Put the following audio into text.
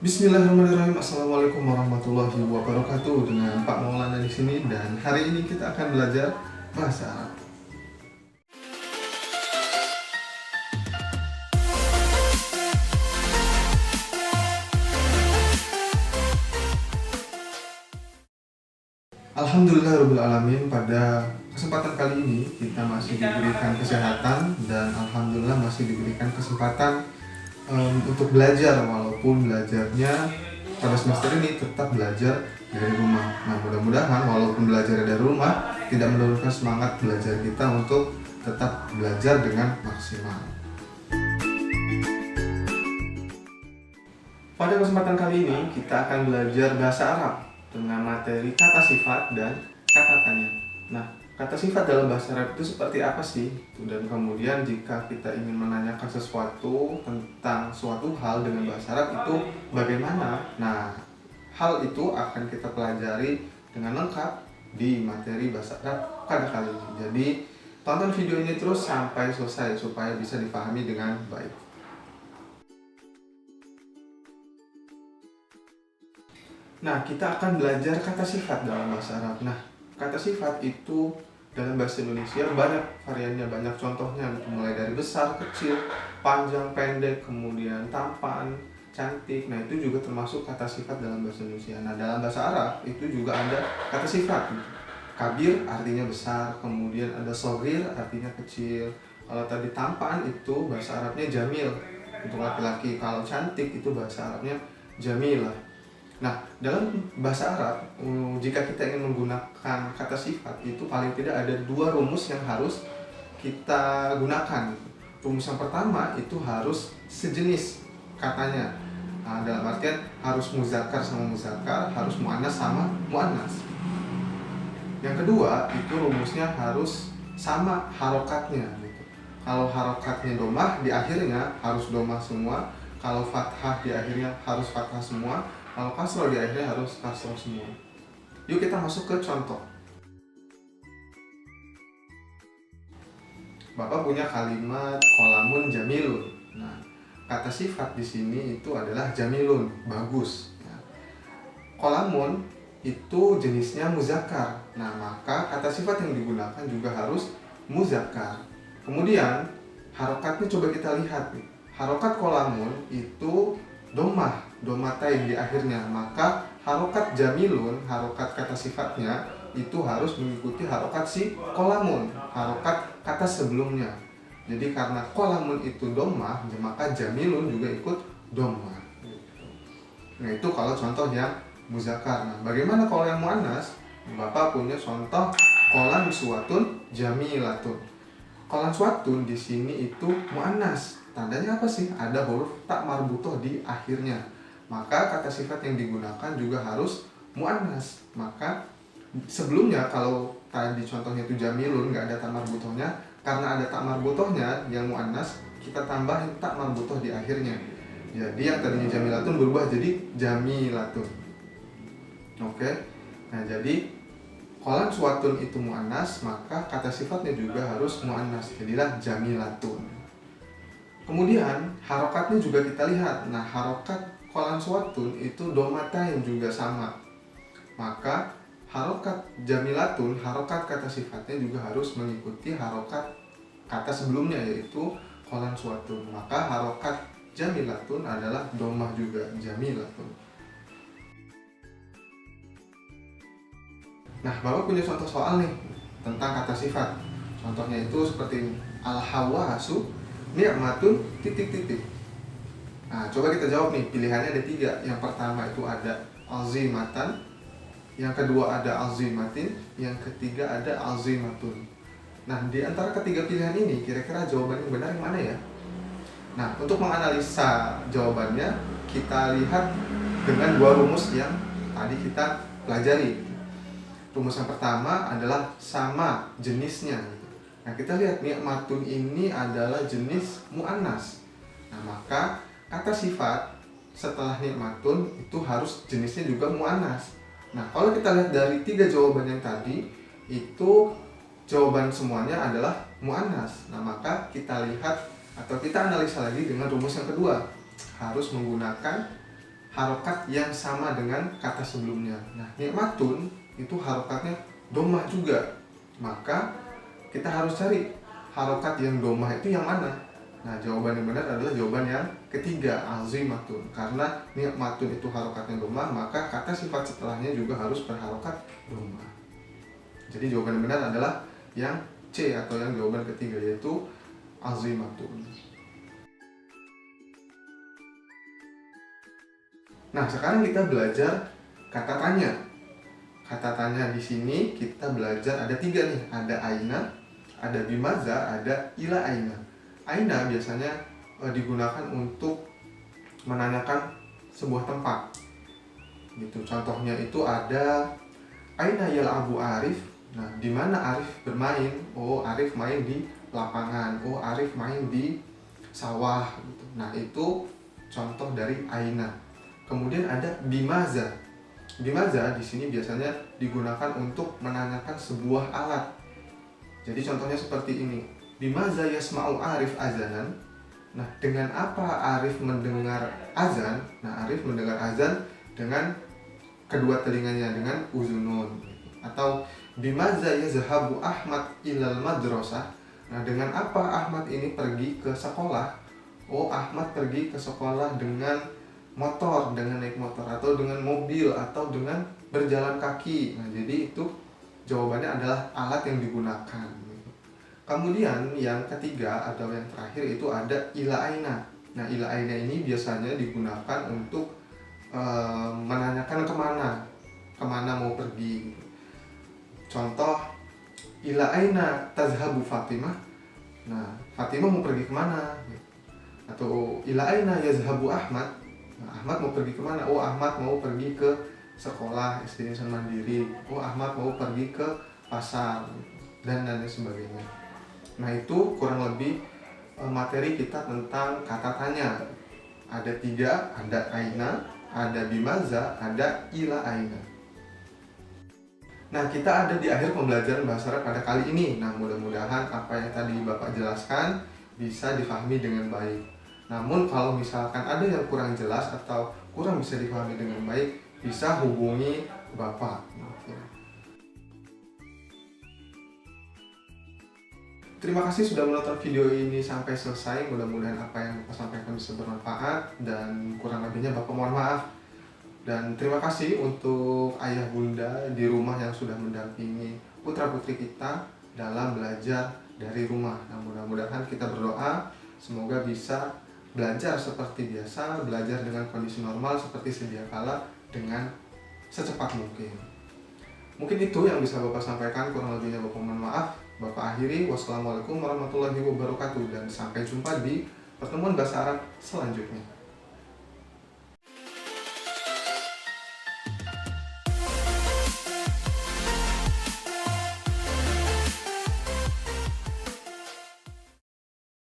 Bismillahirrahmanirrahim. Assalamualaikum warahmatullahi wabarakatuh. Dengan Pak Maulana di sini dan hari ini kita akan belajar bahasa Arab. Alhamdulillahirrahmanirrahim. Pada kesempatan kali ini kita masih diberikan kesehatan dan alhamdulillah masih diberikan kesempatan untuk belajar, walaupun belajarnya pada semester ini tetap belajar dari rumah. Nah, mudah-mudahan walaupun belajar dari rumah tidak menurunkan semangat belajar kita untuk tetap belajar dengan maksimal. Pada kesempatan kali ini kita akan belajar bahasa Arab dengan materi kata sifat dan kata tanya. Nah, kata sifat dalam bahasa Arab itu seperti apa sih? Dan kemudian jika kita ingin menanyakan sesuatu tentang suatu hal dengan bahasa Arab itu bagaimana? Nah, hal itu akan kita pelajari dengan lengkap di materi bahasa Arab pada kali ini. Jadi, tonton video ini terus sampai selesai supaya bisa dipahami dengan baik. Nah, kita akan belajar kata sifat dalam bahasa Arab. Nah, kata sifat itu dalam bahasa Indonesia banyak variannya, banyak contohnya, mulai dari besar, kecil, panjang, pendek, kemudian tampan, cantik. Nah, itu juga termasuk kata sifat dalam bahasa Indonesia. Nah, dalam bahasa Arab itu juga ada kata sifat. Kabir artinya besar, kemudian ada shogir artinya kecil. Kalau tadi tampan itu bahasa Arabnya jamil untuk laki-laki. Kalau cantik itu bahasa Arabnya jamilah. Nah, dalam bahasa Arab, jika kita ingin menggunakan kata sifat, itu paling tidak ada dua rumus yang harus kita gunakan. Rumus yang pertama itu harus sejenis katanya. Nah, dalam artian harus muzakkar sama muzakkar, harus muannas sama muannas. Yang kedua, itu rumusnya harus sama harokatnya. Kalau harokatnya domah, di akhirnya harus domah semua. Kalau fathah di akhirnya harus fathah semua. Kalau kasroh di akhirnya harus kasroh semua. Yuk kita masuk ke contoh. Bapak punya kalimat kolamun jamilun. Nah, kata sifat di sini itu adalah jamilun, bagus. Nah, kolamun itu jenisnya muzakkar. Nah, maka kata sifat yang digunakan juga harus muzakkar. Kemudian harokatnya coba kita lihat nih. Harokat kolamun itu domatain di akhirnya, maka harokat jamilun, harokat kata sifatnya itu harus mengikuti harokat si kolamun, harokat kata sebelumnya. Jadi karena kolamun itu domah, maka jamilun juga ikut domah. Nah, itu kalau contoh yang muzakkar. Nah, bagaimana kalau yang muannas? Bapak punya contoh kolan suwatun jamilatun. Kolan suwatun di sini itu muannas. Tandanya apa sih? Ada huruf tak marbutoh di akhirnya. Maka kata sifat yang digunakan juga harus muannas. Maka sebelumnya kalau tadi contohnya itu jamilun, nggak ada tak marbutohnya. Karena ada tak marbutohnya yang muannas, kita tambahin tak marbutoh di akhirnya. Jadi yang tadinya jamilatun berubah jadi jamilatun. Oke. Nah, jadi kolan suwatun itu muannas, maka kata sifatnya juga harus muannas. Jadilah jamilatun. Kemudian harokatnya juga kita lihat. Nah, harokat kolan suwatun itu domatain juga sama. Maka harokat jamilatun, harokat kata sifatnya juga harus mengikuti harokat kata sebelumnya, yaitu kolan suwatun. Maka harokat jamilatun adalah domah juga, jamilatun. Nah, Bapak punya contoh soal nih tentang kata sifat. Contohnya itu seperti ini. Al-hawasu ni'matun titik-titik. Nah, coba kita jawab nih, pilihannya ada 3. Yang pertama itu ada azimatan, yang kedua ada azimatin, yang ketiga ada azimatun. Nah, di antara ketiga pilihan ini kira-kira jawaban yang benar yang mana ya? Nah, untuk menganalisa jawabannya kita lihat dengan 2 rumus yang tadi kita pelajari. Rumus yang pertama adalah sama jenisnya. Nah, kita lihat ni'matun ini adalah jenis muannas. Nah, maka kata sifat setelah ni'matun itu harus jenisnya juga muannas. Nah, kalau kita lihat dari 3 jawaban yang tadi, itu jawaban semuanya adalah muannas. Nah, maka kita lihat atau kita analisa lagi dengan rumus yang kedua. Harus menggunakan harokat yang sama dengan kata sebelumnya. Nah, nikmatun itu harokatnya domah juga. Maka kita harus cari harokat yang domah itu yang mana. Nah, jawaban yang benar adalah jawaban yang ketiga, azimatun. Karena nikmatun itu harokatnya domah, maka kata sifat setelahnya juga harus berharokat domah. Jadi jawaban yang benar adalah yang C atau yang jawaban ketiga, yaitu azimatun. Nah, sekarang kita belajar kata tanya. Kata tanya di sini kita belajar ada 3 nih, ada aina, ada bimaza, ada ila aina. Aina biasanya digunakan untuk menanyakan sebuah tempat. Gitu. Contohnya itu ada aina yal'abu Arif. Nah, di mana Arif bermain? Oh, Arif main di lapangan. Oh, Arif main di sawah gitu. Nah, itu contoh dari aina. Kemudian ada bimaza. Bimaza di sini biasanya digunakan untuk menanyakan sebuah alat. Jadi contohnya seperti ini. Bimaza yasma'u Arif azanan. Nah, dengan apa Arif mendengar azan? Nah, Arif mendengar azan dengan kedua telinganya, dengan uzunun. Atau bimaza yazhabu Ahmad ilal madrasah. Nah, dengan apa Ahmad ini pergi ke sekolah? Oh, Ahmad pergi ke sekolah dengan motor, dengan naik motor, atau dengan mobil, atau dengan berjalan kaki. Nah, jadi itu jawabannya adalah alat yang digunakan. Kemudian yang ketiga atau yang terakhir itu ada ila aina. Nah, ila aina ini biasanya digunakan untuk menanyakan kemana mau pergi. Contoh, ila aina tazhabu Fatimah. Nah, Fatimah mau pergi kemana? Atau ila aina yazhabu Ahmad. Nah, Ahmad mau pergi kemana? Oh, Ahmad mau pergi ke sekolah SD Insan Mandiri. Oh, Ahmad mau pergi ke pasar, dan lain sebagainya. Nah, itu kurang lebih materi kita tentang kata tanya. Ada 3, ada aina, ada bimaza, ada ila aina. Nah, kita ada di akhir pembelajaran bahasa Arab pada kali ini. Nah, mudah-mudahan apa yang tadi Bapak jelaskan bisa difahami dengan baik. Namun kalau misalkan ada yang kurang jelas atau kurang bisa difahami dengan baik, bisa hubungi Bapak. Terima kasih sudah menonton video ini sampai selesai. Mudah-mudahan apa yang Bapak sampaikan bisa bermanfaat, dan kurang lebihnya Bapak mohon maaf. Dan terima kasih untuk ayah bunda di rumah yang sudah mendampingi putra-putri kita dalam belajar dari rumah. Nah, mudah-mudahan kita berdoa semoga bisa belajar seperti biasa, belajar dengan kondisi normal seperti sedia kala dengan secepat mungkin. Mungkin itu yang bisa Bapak sampaikan, kurang lebihnya Bapak mohon maaf. Bapak akhiri, wassalamualaikum warahmatullahi wabarakatuh, dan sampai jumpa di pertemuan bahasa Arab selanjutnya.